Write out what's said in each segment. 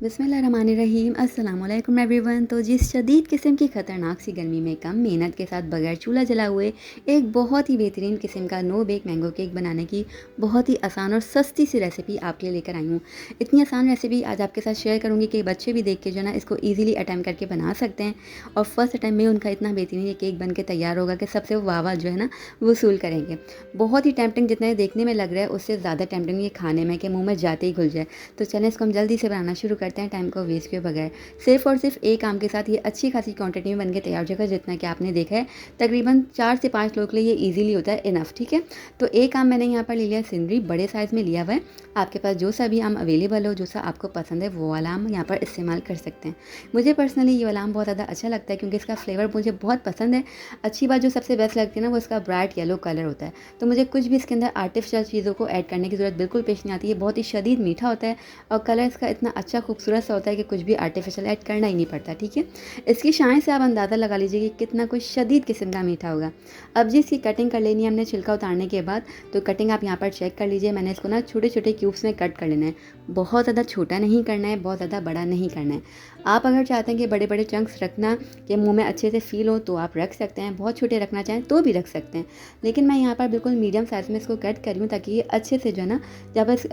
बिस्मिल्लाहिर्रहमानिर्रहीम अस्सलाम वालेकुम एवरीवन। तो जिस शदीद किस्म की ख़तरनाक सी गर्मी में कम मेहनत के साथ बगैर चूल्हा जला हुए एक बहुत ही बेहतरीन किस्म का नो बेक मैंगो केक बनाने की बहुत ही आसान और सस्ती सी रेसिपी आपके लिए लेकर आई हूँ। इतनी आसान रेसिपी आज आपके साथ शेयर करूँगी कि बच्चे भी देख के जो है ना इसको ईज़िली अटैम्प्ट करके बना सकते हैं और फर्स्ट अटैम्प्ट में उनका इतना बेहतरीन ये केक बन के तैयार होगा कि सबसे वाह वाह जो है ना वसूल करेंगे। बहुत ही टेम्पटिंग जितना ये देखने में लग रहा है उससे ज़्यादा टेम्पटिंग ये खाने में कि मुँह में जाते ही घुल जाए। तो चलें इसको हम जल्दी से बनाना शुरू करते हैं टाइम को वेस्ट किए बगैर। सिर्फ और सिर्फ एक आम के साथ ये अच्छी खासी क्वांटिटी में बन के तैयार हो जाएगा, जितना कि आपने देखा है तकरीबन 4 से 5 लोग के लिए ये इजीली होता है इनफ। ठीक है, तो एक आम मैंने यहाँ पर ले लिया सिंदरी, बड़े साइज़ में लिया हुआ है। आपके पास जो सा भी आम अवेलेबल हो, जो सा आपको पसंद है वो वाला आम यहाँ पर इस्तेमाल कर सकते हैं। मुझे पर्सनली ये वाला आम बहुत ज़्यादा अच्छा लगता है क्योंकि इसका फ्लेवर मुझे बहुत पसंद है। अच्छी बात जो सबसे बेस्ट लगती है ना वो इसका ब्राइट येलो कलर होता है। तो मुझे कुछ भी इसके अंदर आर्टिफिशियल चीज़ों को ऐड करने की ज़रूरत बिल्कुल पेश नहीं आती है। बहुत ही शदीद मीठा होता है और कलर इसका इतना अच्छा खूबसूरत सा होता है कि कुछ भी आर्टिफिशियल ऐड करना ही नहीं पड़ता। ठीक है, इसकी शाइन से आप अंदाज़ा लगा लीजिए कि कितना कुछ शदीद किस्म का मीठा होगा। अब जी इसकी कटिंग कर लेनी है हमने छिलका उतारने के बाद। तो कटिंग आप यहाँ पर चेक कर लीजिए, मैंने इसको ना छोटे छोटे क्यूब्स में कट कर लेना है। बहुत ज़्यादा छोटा नहीं करना है, बहुत ज़्यादा बड़ा नहीं करना है। आप अगर चाहते हैं कि बड़े बड़े चंक्स रखना कि मुँह में अच्छे से फील हो तो आप रख सकते हैं, बहुत छोटे रखना चाहें तो भी रख सकते हैं। लेकिन मैं यहाँ पर बिल्कुल मीडियम साइज़ में इसको कट कर रही हूँ ताकि ये अच्छे से जो है ना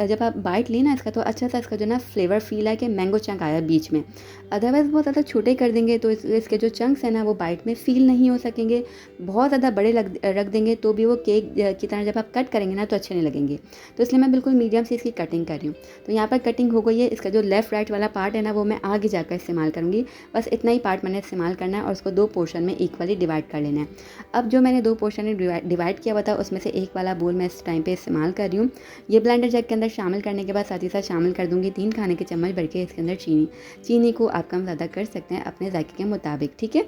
जब आप बाइट लें ना इसका तो अच्छा सा इसका जो है ना फ्लेवर फील है कि मैंगो चंक आया बीच में। अदरवाइज़ बहुत ज़्यादा छोटे कर देंगे तो इसके जो चंक्स हैं ना वो बाइट में फ़ील नहीं हो सकेंगे। बहुत ज़्यादा बड़े रख देंगे तो भी वो केक की तरह जब आप कट करेंगे ना तो अच्छे नहीं लगेंगे। तो इसलिए मैं बिल्कुल मीडियम से इसकी कटिंग कर रही हूँ। तो यहाँ पर कटिंग हो गई है। इसका जो लेफ़्ट राइट वाला पार्ट है ना वो मैं आगे जाकर इस्तेमाल करूँगी। बस इतना ही पार्ट मैंने इस्तेमाल करना है और उसको 2 पोर्शन में इक्वली डिवाइड कर लेना है। अब जो मैंने 2 पोर्शन में डिवाइड किया हुआ था उसमें से एक वाला बोल मैं इस टाइम पे इस्तेमाल कर रही हूँ। ये ब्लेंडर जग के अंदर शामिल करने के बाद साथ ही साथ शामिल कर दूँगी 3 खाने के चम्मच भर के इसके अंदर चीनी। चीनी को आप कम ज़्यादा कर सकते हैं अपने जायके के मुताबिक। ठीक है,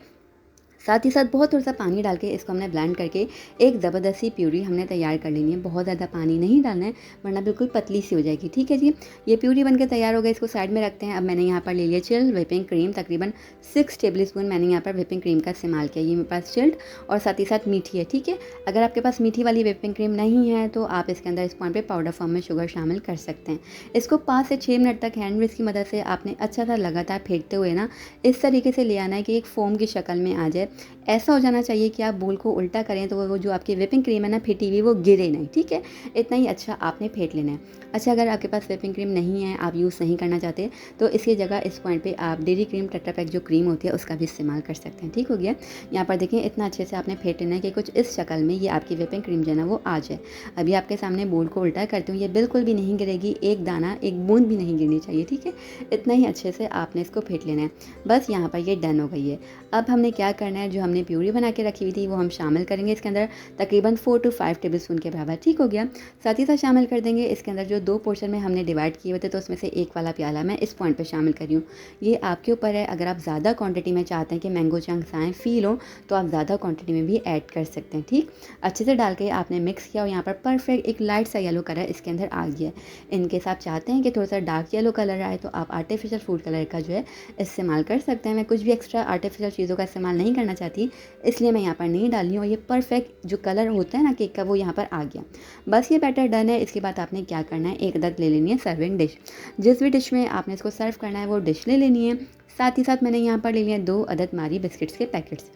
साथ ही साथ बहुत थोड़ा सा पानी डाल के इसको हमने ब्लेंड करके एक ज़बरदस्त सी प्यूरी हमने तैयार कर लेनी है। बहुत ज़्यादा पानी नहीं डालना है वरना बिल्कुल पतली सी हो जाएगी। ठीक है जी, ये प्यूरी बनकर तैयार हो गई, इसको साइड में रखते हैं। अब मैंने यहाँ पर ले लिया चिल्ड व्हिपिंग क्रीम, तकरीबन 6 टेबल स्पून मैंने यहाँ पर व्हिपिंग क्रीम का इस्तेमाल किया। ये मेरे पास चिल्ड और साथ ही साथ मीठी है। ठीक है, अगर आपके पास मीठी वाली व्हिपिंग क्रीम नहीं है तो आप इसके अंदर इस पॉइंट पर पाउडर फॉर्म में शुगर शामिल कर सकते हैं। इसको 5 से 6 मिनट तक हैंड विस्क की मदद से आपने अच्छा सा लगातार फेंटते हुए ना इस तरीके से ले आना है कि एक फोम की शक्ल में आ जाए। ऐसा हो जाना चाहिए कि आप बोल को उल्टा करें तो वो जो आपकी व्हिपिंग क्रीम है ना फेंटी हुई वो गिरे नहीं। ठीक है, इतना ही अच्छा आपने फेंट लेना है। अच्छा, अगर आपके पास व्हिपिंग क्रीम नहीं है, आप यूज़ नहीं करना चाहते तो इसकी जगह इस पॉइंट पे आप डेयरी क्रीम टेट्रा पैक जो क्रीम होती है उसका भी इस्तेमाल कर सकते हैं। ठीक हो गया, यहाँ पर देखिए इतना अच्छे से आपने फेंट लेना है कि कुछ इस शक्ल में ये आपकी व्हिपिंग क्रीम जो है ना वो आ जाए। अभी आपके सामने बोल को उल्टा करती हूँ, ये बिल्कुल भी नहीं गिरेगी, एक दाना एक बूंद भी नहीं गिरनी चाहिए। ठीक है, इतना ही अच्छे से आपने इसको फेंट लेना है। बस यहाँ पर ये डन हो गई है। अब हमने क्या करना है, जो हमने प्यूरी बना के रखी हुई थी वो हम शामिल करेंगे इसके अंदर, तकरीबन 4 to 5 टेबल स्पून के बराबर। ठीक हो गया, साथ ही साथ शामिल कर देंगे इसके अंदर जो 2 पोर्शन में हमने डिवाइड किए हुए थे तो उसमें से एक वाला प्याला मैं इस पॉइंट पे शामिल कर रही हूँ। ये आपके ऊपर है, अगर आप ज़्यादा क्वांटिटी में चाहते हैं कि मैंगो चंक्स आएँ फील हो तो आप ज़्यादा क्वांटिटी में भी ऐड कर सकते हैं। ठीक, अच्छे से डाल के आपने मिक्स किया और यहाँ पर परफेक्ट एक लाइट सा येलो कलर इसके अंदर आ गया है। इनकेस आप चाहते हैं कि थोड़ा सा डार्क येलो कलर आए तो आप आर्टिफिशियल फूड कलर का जो है इस्तेमाल कर सकते हैं। मैं कुछ भी एक्स्ट्रा आर्टिफिशियल चीज़ों का इस्तेमाल नहीं करना चाहती, इसलिए मैं यहाँ पर नहीं डाली हूँ। और ये परफेक्ट जो कलर होता है ना केक का वो यहाँ पर आ गया। बस ये बैटर डन है। इसके बाद आपने क्या करना है, एक अदद ले लेनी है सर्विंग डिश। जिस भी डिश में आपने इसको सर्व करना है वो डिश ले लेनी है। साथ ही साथ मैंने यहाँ पर ले लिया 2 अदद मारी बिस्किट्स के पैकेट्स।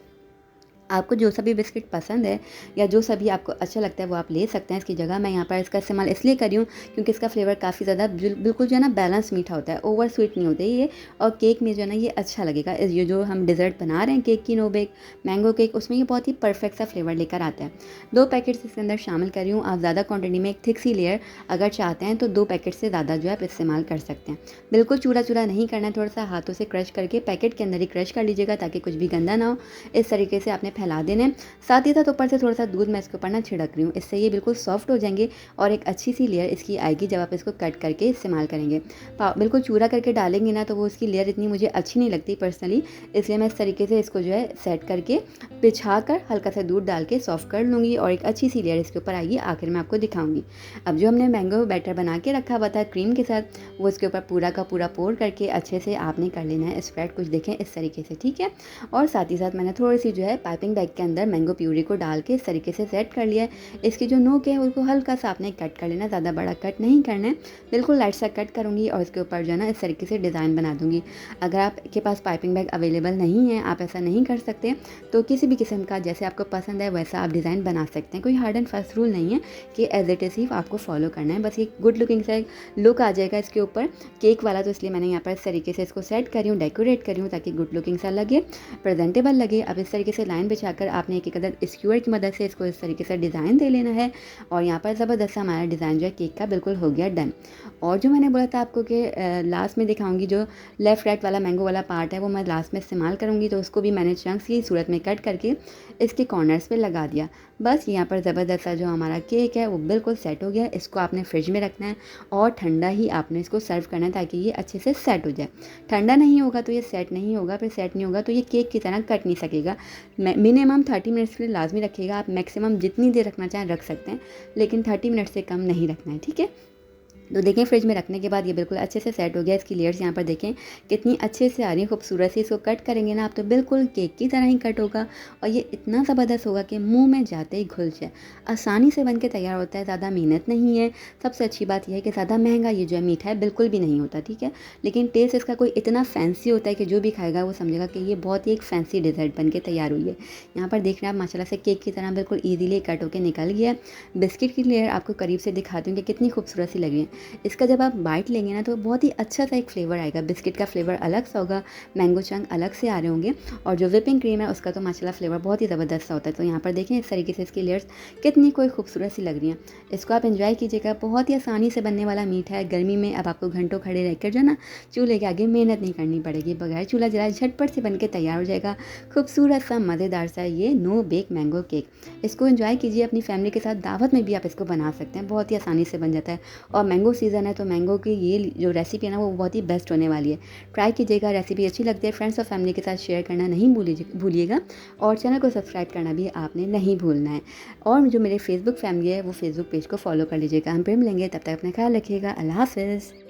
आपको जो सा भी बिस्किट पसंद है या जो सा भी आपको अच्छा लगता है वो आप ले सकते हैं। इसकी जगह मैं यहाँ पर इसका इस्तेमाल इसलिए कर रही हूँ क्योंकि इसका फ्लेवर काफ़ी ज़्यादा बिल्कुल जो है ना बैलेंस मीठा होता है, ओवर स्वीट नहीं होता ये। और केक में जो है ना ये अच्छा लगेगा। ये जो हम डिज़र्ट बना रहे हैं केक की नो बेक मैंगो केक, उसमें ये बहुत ही परफेक्ट सा फ्लेवर लेकर आता है। 2 पैकेट्स इसके अंदर शामिल कर रही हूँ। आप ज़्यादा क्वान्टिटी में एक थिक सी लेयर अगर चाहते हैं तो 2 पैकेट से ज़्यादा जो है आप इस्तेमाल कर सकते हैं। बिल्कुल चूरा चूरा नहीं करना है, थोड़ा सा हाथों से क्रश करके पैकेट के अंदर ही क्रश कर लीजिएगा ताकि कुछ भी गंदा ना हो। इस तरीके से आपने फैला देना है। साथ ही साथ ऊपर से थोड़ा सा दूध मैं इसके ऊपर ना छिड़क रही हूँ, इससे ये बिल्कुल सॉफ्ट हो जाएंगे और एक अच्छी सी लेयर इसकी आएगी जब आप इसको कट करके इस्तेमाल करेंगे। बिल्कुल चूरा करके डालेंगे ना तो वो उसकी लेयर इतनी मुझे अच्छी नहीं लगती पर्सनली, इसलिए मैं इस तरीके से इसको जो है सेट करके बिछा कर हल्का सा दूध डाल के सॉफ्ट कर लूँगी और एक अच्छी सी लेयर इसके ऊपर आएगी। आखिर में आपको दिखाऊंगी। अब जो हमने मैंगो बैटर बना के रखा हुआ था क्रीम के साथ वो इसके ऊपर पूरा का पूरा पोर करके अच्छे से आपने कर लेना है स्प्रेड, कुछ देखें इस तरीके से। ठीक है, और साथ ही साथ मैंने थोड़ी सी जो है पाइपिंग पाइपिंग बैग के अंदर मैंगो प्यूरी को डाल के इस तरीके से सेट कर लिया है। इसकी जो नोक है उसको हल्का सा आपने कट कर लेना, ज़्यादा बड़ा कट नहीं करना है, बिल्कुल लाइट सा कट करूँगी और इसके ऊपर जो है ना इस तरीके से डिज़ाइन बना दूँगी। अगर आपके पास पाइपिंग बैग अवेलेबल नहीं है, आप ऐसा नहीं कर सकते, तो किसी भी किस्म का जैसे आपको पसंद है वैसा आप डिज़ाइन बना सकते हैं। कोई हार्ड एंड फास्ट रूल नहीं है कि एज इट इज़ ही आपको फॉलो करना है, बस ये गुड लुकिंग सा लुक आ जाएगा इसके ऊपर केक वाला। तो इसलिए मैंने यहाँ पर इस तरीके से इसको सेट करी हूँ, डेकोरेट करी हूँ ताकि गुड लुकिंग सा लगे, प्रेजेंटेबल लगे। अब इस तरीके से लाइन बिछाकर आपने एक अदद स्क्यूअर की मदद से इसको इस तरीके से डिज़ाइन दे लेना है और यहाँ पर ज़बरदस्त सा हमारा डिज़ाइन जो है केक का बिल्कुल हो गया डन। और जो मैंने बोला था आपको कि लास्ट में दिखाऊंगी, जो लेफ़्ट राइट वाला मैंगो वाला पार्ट है वो मैं लास्ट में इस्तेमाल करूँगी, तो उसको भी मैंने चंक्स की सूरत में कट करके इसके कॉर्नर्स पे लगा दिया। बस यहाँ पर ज़बरदस्त सा जो हमारा केक है वो बिल्कुल सेट हो गया। इसको आपने फ्रिज में रखना है और ठंडा ही आपने इसको सर्व करना है ताकि ये अच्छे से सेट हो जाए। ठंडा नहीं होगा तो ये सेट नहीं होगा, फिर सेट नहीं होगा तो ये केक की तरह कट नहीं सकेगा। मिनिमम 30 मिनट्स के लिए लाजमी रखिएगा। आप मैक्सिमम जितनी देर रखना चाहें रख सकते हैं, लेकिन 30 मिनट से कम नहीं रखना है, ठीक है। तो देखें फ्रिज में रखने के बाद ये बिल्कुल अच्छे से सेट हो गया। इसकी लेयर्स यहाँ पर देखें कितनी अच्छे से आ रही है, खूबसूरत सी। इसको कट करेंगे ना आप तो बिल्कुल केक की तरह ही कट होगा और ये इतना ज़बरदस्त होगा कि मुंह में जाते ही घुल जाए। आसानी से बन के तैयार होता है, ज़्यादा मेहनत नहीं है। सबसे अच्छी बात यह है कि ज़्यादा महंगा ये जो है मीठा है बिल्कुल भी नहीं होता, ठीक है। लेकिन टेस्ट इसका कोई इतना फैंसी होता है कि जो भी खाएगा वो समझेगा कि ये बहुत ही एक फैंसी डिज़र्ट बन के तैयार हुई है। यहाँ पर देख रहे हैं आप माशाल्लाह से केक की तरह बिल्कुल ईजीली कट होकर निकल गया। बिस्किट की लेयर आपको करीब से दिखाती हूँ कि कितनी खूबसूरत सी लगी है। इसका जब आप बाइट लेंगे ना तो बहुत ही अच्छा सा एक फ्लेवर आएगा। बिस्किट का फ्लेवर अलग सा होगा, मैंगो चंक अलग से आ रहे होंगे और जो विपिंग क्रीम है उसका तो माशाल्लाह फ्लेवर बहुत ही ज़बरदस्त सा होता है। तो यहाँ पर देखें इस तरीके से इसकी लेयर्स कितनी कोई खूबसूरत सी लग रही हैं। इसको आप एंजॉय कीजिएगा, बहुत ही आसानी से बनने वाला मीठा है। गर्मी में अब आपको घंटों खड़े रहकर जो ना चूल्हे के आगे मेहनत नहीं करनी पड़ेगी, बगैर चूल्हा जलाए झटपट से बन के तैयार हो जाएगा खूबसूरत सा मज़ेदार सा ये नो बेक मैंगो केक। इसको एंजॉय कीजिए अपनी फैमिली के साथ, दावत में भी आप इसको बना सकते हैं, बहुत ही आसानी से बन जाता है। और मैंगो सीज़न है तो मैंगो की ये जो रेसिपी है ना वो बहुत ही बेस्ट होने वाली है। ट्राई कीजिएगा, रेसिपी अच्छी लगती है फ्रेंड्स और फैमिली के साथ शेयर करना नहीं भूलिएगा और चैनल को सब्सक्राइब करना भी आपने नहीं भूलना है। और जो मेरे फेसबुक फैमिली है वो फेसबुक पेज को फॉलो कर लीजिएगा। हम फिर मिलेंगे, तब तक अपना ख्याल रखिएगा। अल्लाह हाफ़िज़।